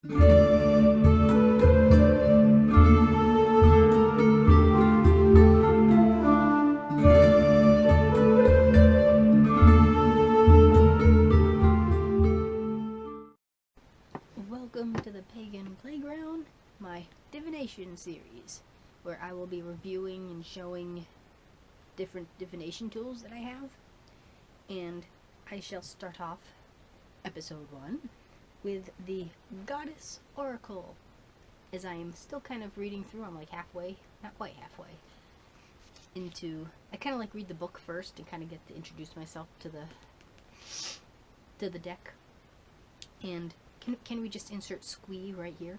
Welcome to the Pagan Playground, my divination series, where I will be reviewing and showing different divination tools that I have. And I shall start off episode 1 with the Goddess Oracle. As I am still kind of reading through, I'm like halfway, not quite halfway, into, I kind of like read the book first and kind of get to introduce myself to the deck. And can we just insert squee right here?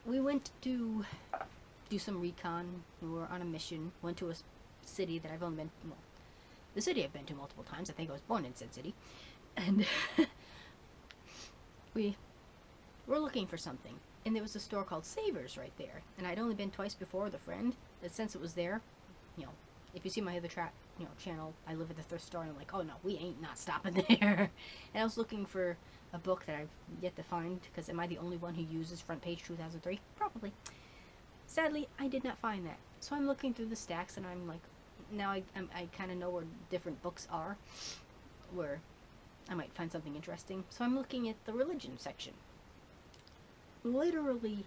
We went to do some recon. We were on a mission. Went to a city that I've only been, well, the city I've been to multiple times. I think I was born in said city. And we were looking for something. And there was a store called Savers right there. And I'd only been twice before with a friend. But since it was there, you know, if you see my other channel, I live at the thrift store, and I'm like, oh no, we ain't not stopping there. And I was looking for a book that I've yet to find, because am I the only one who uses Front Page 2003? Probably. Sadly, I did not find that. So I'm looking through the stacks, and I'm like, now I kind of know where different books are, where I might find something interesting. So I'm looking at the religion section. Literally,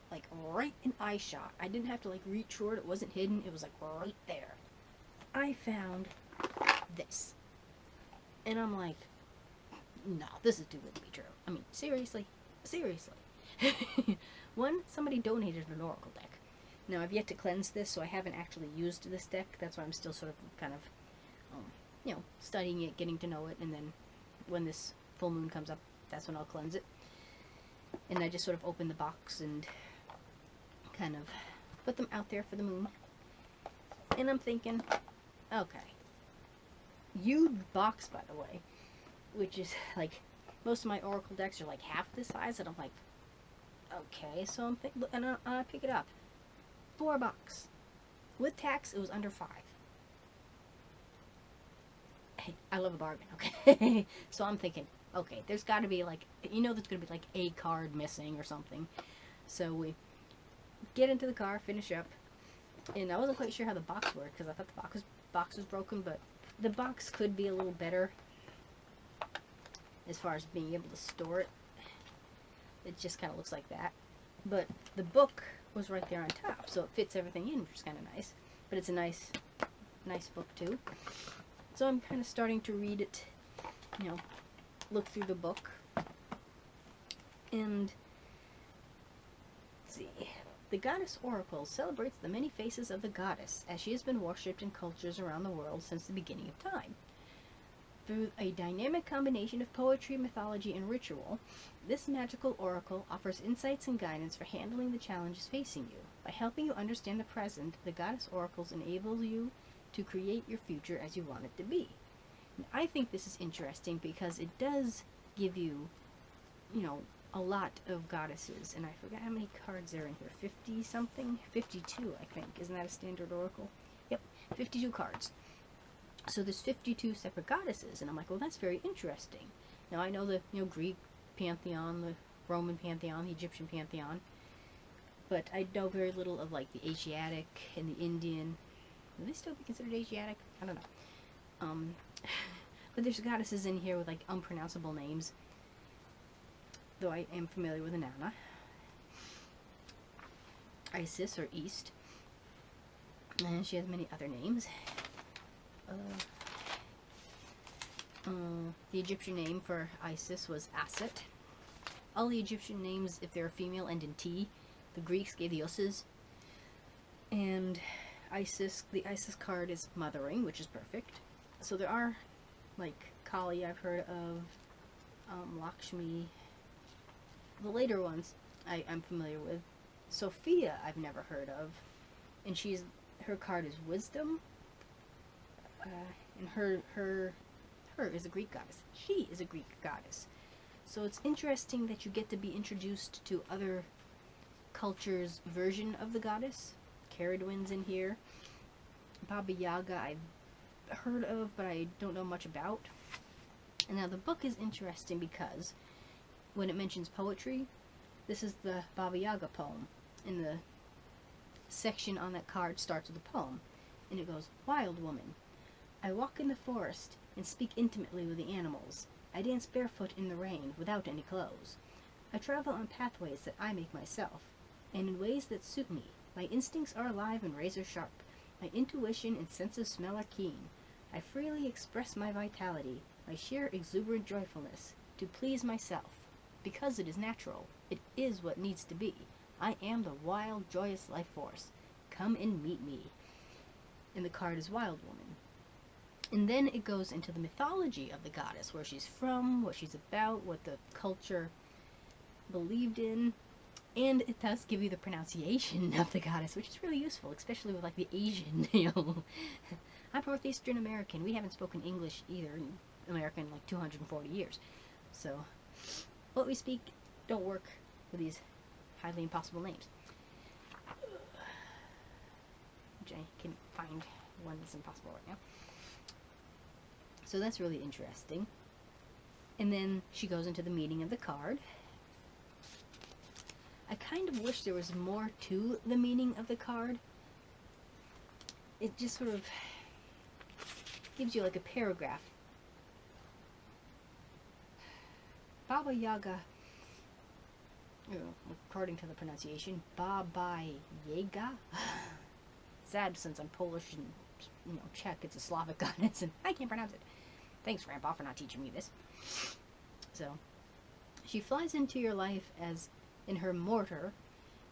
like, right in eye shot. I didn't have to, like, reach for it. It wasn't hidden. It was, like, right there. I found this. And I'm like, no, this is too good to be true. I mean, seriously. One, somebody donated an oracle deck. Now, I've yet to cleanse this, so I haven't actually used this deck. That's why I'm still sort of kind of, studying it, getting to know it, and then when this full moon comes up, that's when I'll cleanse it. And I just sort of open the box and kind of put them out there for the moon. And I'm thinking, okay, huge box, by the way, which is like, most of my oracle decks are like half this size, and I'm like, okay, so I'm thinking, and I pick it up, $4. With tax, it was under $5. Hey, I love a bargain, okay? So I'm thinking, okay, there's got to be like, there's going to be like a card missing or something. So we get into the car, finish up, and I wasn't quite sure how the box worked, because I thought the box was broken, but the box could be a little better as far as being able to store it. It just kind of looks like that. But the book was right there on top, so it fits everything in, which is kind of nice. But it's a nice book too. So I'm kind of starting to read it, look through the book. And let's see. The Goddess Oracle celebrates the many faces of the goddess, as she has been worshipped in cultures around the world since the beginning of time. Through a dynamic combination of poetry, mythology, and ritual, this magical oracle offers insights and guidance for handling the challenges facing you. By helping you understand the present, the Goddess Oracles enable you to create your future as you want it to be. And I think this is interesting because it does give you, a lot of goddesses, and I forgot how many cards are in here. 50 something? 52, I think. Isn't that a standard oracle? Yep, 52 cards. So there's 52 separate goddesses, and I'm like, well, that's very interesting. Now I know the Greek pantheon, the Roman pantheon, the Egyptian pantheon, but I know very little of like the Asiatic and the Indian. Will they still be considered Asiatic? I don't know. But there's goddesses in here with like unpronounceable names, though I am familiar with Inanna, Isis or East, and she has many other names. The Egyptian name for Isis was Aset. All the Egyptian names, if they're female, end in T. The Greeks gave the Us's. And Isis, the Isis card is mothering, which is perfect. So there are, like, Kali I've heard of, Lakshmi. The later ones I'm familiar with. Sophia I've never heard of. And her card is Wisdom. And her is a Greek goddess. She is a Greek goddess. So it's interesting that you get to be introduced to other cultures' version of the goddess. Caradwin's in here. Baba Yaga I've heard of, but I don't know much about. And now the book is interesting because when it mentions poetry, this is the Baba Yaga poem. And the section on that card starts with a poem. And it goes, Wild woman. I walk in the forest and speak intimately with the animals. I dance barefoot in the rain without any clothes. I travel on pathways that I make myself, and in ways that suit me. My instincts are alive and razor sharp. My intuition and sense of smell are keen. I freely express my vitality, my sheer exuberant joyfulness, to please myself. Because it is natural. It is what needs to be. I am the wild, joyous life force. Come and meet me. And the card is Wild Woman. And then it goes into the mythology of the goddess, where she's from, what she's about, what the culture believed in. And it does give you the pronunciation of the goddess, which is really useful, especially with like the Asian, I'm Northeastern American. We haven't spoken English either in America in like 240 years. So what we speak don't work with these highly impossible names. Which I can find one that's impossible right now. So that's really interesting. And then she goes into the meaning of the card. I kind of wish there was more to the meaning of the card. It just sort of gives you like a paragraph. Baba Yaga, according to the pronunciation, Baba Yaga. Sad, since I'm Polish and Czech, it's a Slavic goddess, and I can't pronounce it. Thanks, Grandpa, for not teaching me this. So, she flies into your life as in her mortar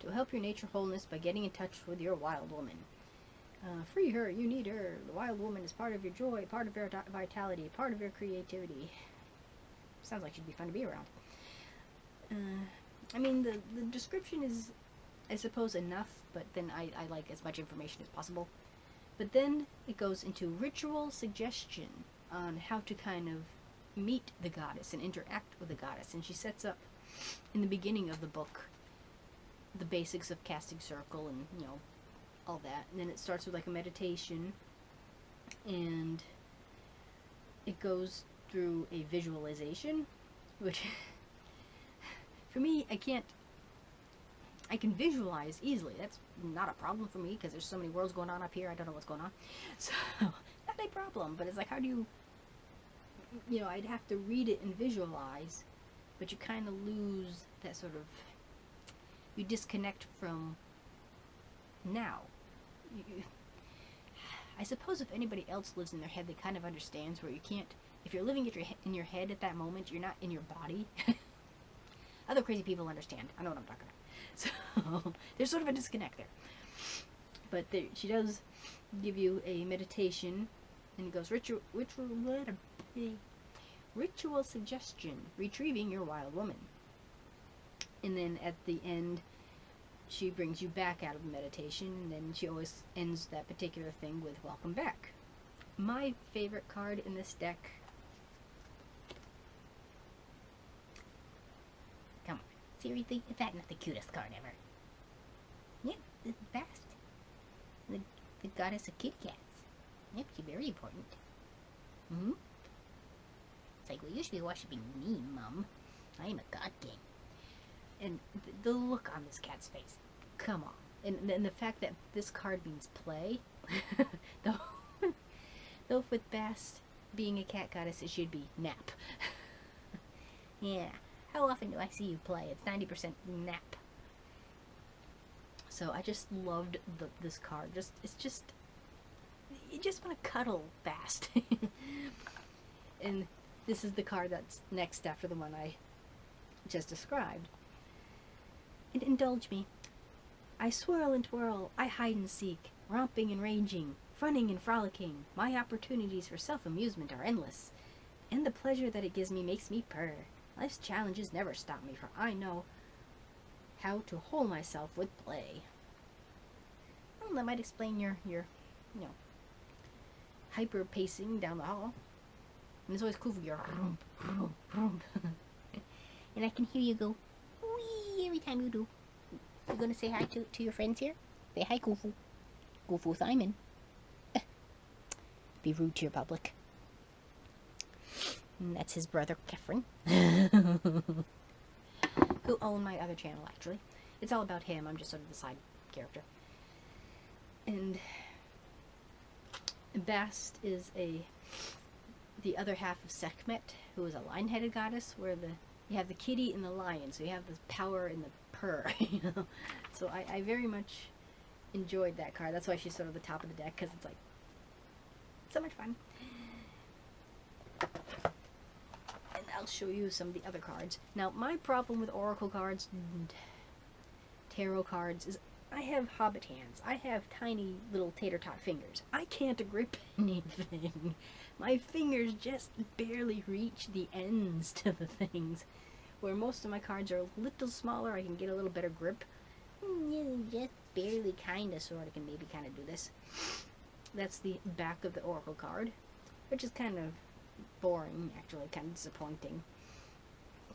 to help your nature wholeness by getting in touch with your wild woman. Free her, you need her. The wild woman is part of your joy, part of your vitality, part of your creativity. Sounds like she'd be fun to be around. I mean, the description is, I suppose, enough, but then I like as much information as possible. But then it goes into ritual suggestion on how to kind of meet the goddess and interact with the goddess. And she sets up, in the beginning of the book, the basics of casting circle and, all that. And then it starts with like a meditation, and it goes through a visualization, which, for me, I can visualize easily. That's not a problem for me, because there's so many worlds going on up here, I don't know what's going on. So, not a problem, but it's like, how do you, I'd have to read it and visualize, but you kind of lose that sort of, you disconnect from now. I suppose if anybody else lives in their head, they kind of understands where you can't, if you're living in your head at that moment, you're not in your body. Other crazy people understand. I know what I'm talking about. So, there's sort of a disconnect there. But she does give you a meditation, and it goes, ritual suggestion, retrieving your wild woman. And then at the end, she brings you back out of the meditation, and then she always ends that particular thing with welcome back. My favorite card in this deck, come on, seriously, is that not the cutest card ever? Yep, it's the best. The goddess of kitty cats. Yep, she's very important. It's like, well, you should be worshipping me, Mum. I am a god king. And the look on this cat's face, come on. And the fact that this card means play, though with Bast being a cat goddess, it should be nap. Yeah, how often do I see you play? It's 90% nap. So I just loved this card. You just want to cuddle Bast. And this is the card that's next after the one I just described. And indulge me. I swirl and twirl, I hide and seek, romping and ranging, funning and frolicking. My opportunities for self-amusement are endless, and the pleasure that it gives me makes me purr. Life's challenges never stop me, for I know how to hold myself with play. Well, that might explain your hyper pacing down the hall. And it's always cool for your and I can hear you go wee every time you do. You gonna say hi to your friends here? Say hi, Kufu. Kufu Simon. Be rude to your public. And that's his brother, Kefren. own my other channel, actually. It's all about him. I'm just sort of the side character. And Bast is the other half of Sekhmet, who is a lion-headed goddess, where you have the kitty and the lion, so you have the power and the purr, you know. So I very much enjoyed that card. That's why she's sort of the top of the deck, because it's like so much fun. And I'll show you some of the other cards. Now, my problem with oracle cards and tarot cards is I have hobbit hands. I have tiny little tater-tot fingers. I can't grip anything. My fingers just barely reach the ends to the things. Where most of my cards are a little smaller, I can get a little better grip. Just barely, kinda, sorta, can maybe kinda do this. That's the back of the oracle card, which is kind of boring, actually, kind of disappointing.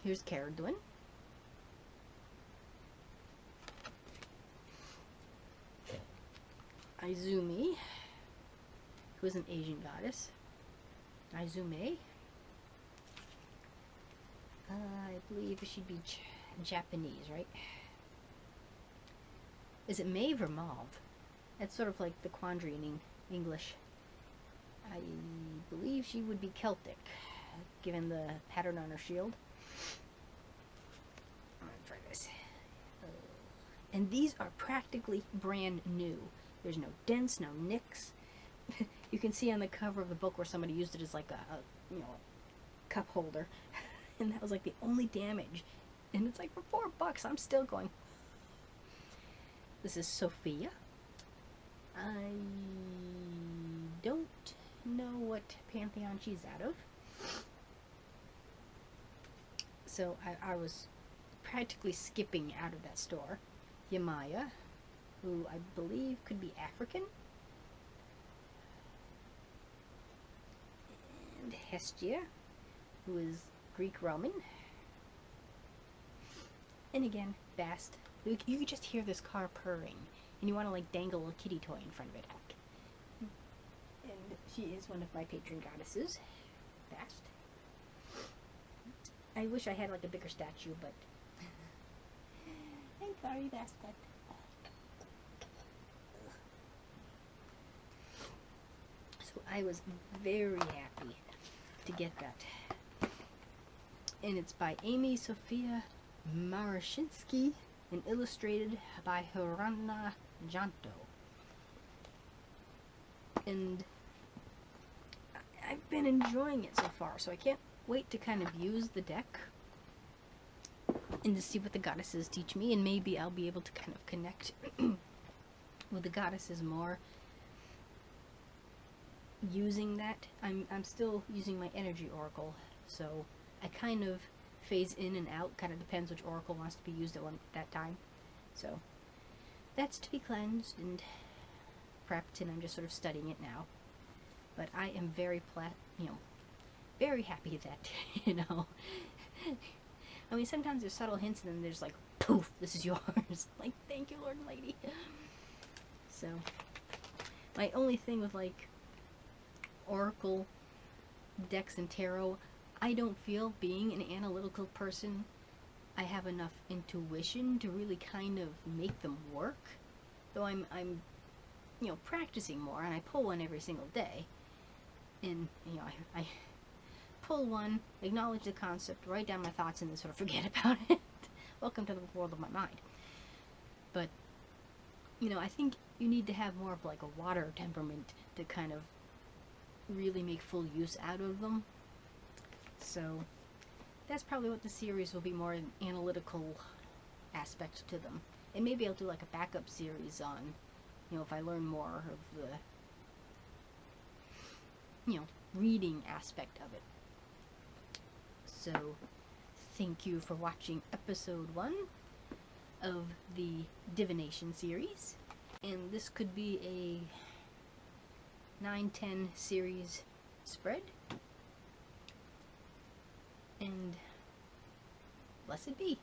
Here's Caradwin. Izumi, who is an Asian goddess. Izume. I believe she'd be Japanese, right? Is it Maeve or Mauve? That's sort of like the quandary in English. I believe she would be Celtic, given the pattern on her shield. I'm gonna try this. And these are practically brand new. There's no dents, no nicks. You can see on the cover of the book where somebody used it as like a cup holder. And that was like the only damage. And it's like for $4, I'm still going. This is Sophia. I don't know what pantheon she's out of. So I was practically skipping out of that store. Yamaya, who I believe could be African. And Hestia, who is Greek Roman. And again, Bast. You can just hear this car purring, and you want to like dangle a little kitty toy in front of it. And she is one of my patron goddesses, Bast. I wish I had like a bigger statue, but I'm sorry, Bast. So I was very happy to get that. And it's by Amy Sophia Marashinsky and illustrated by Hirana Janto. And I've been enjoying it so far, so I can't wait to kind of use the deck and to see what the goddesses teach me, and maybe I'll be able to kind of connect with the goddesses more using that. I'm still using my energy oracle, so I kind of phase in and out, kind of depends which oracle wants to be used at that time. So that's to be cleansed and prepped, and I'm just sort of studying it now. But I am very very happy that, I mean, sometimes there's subtle hints and then there's like, poof, this is yours. Like, thank you, Lord and Lady. So, my only thing with like oracle decks and tarot, I don't feel, being an analytical person, I have enough intuition to really kind of make them work. Though I'm practicing more, and I pull one every single day. And, I pull one, acknowledge the concept, write down my thoughts, and then sort of forget about it. Welcome to the world of my mind. But, I think you need to have more of like a water temperament to kind of really make full use out of them. So that's probably what the series will be, more an analytical aspect to them. And maybe I'll do like a backup series on, if I learn more of the, reading aspect of it. So thank you for watching episode 1 of the divination series. And this could be a 9-10 series spread. And blessed be.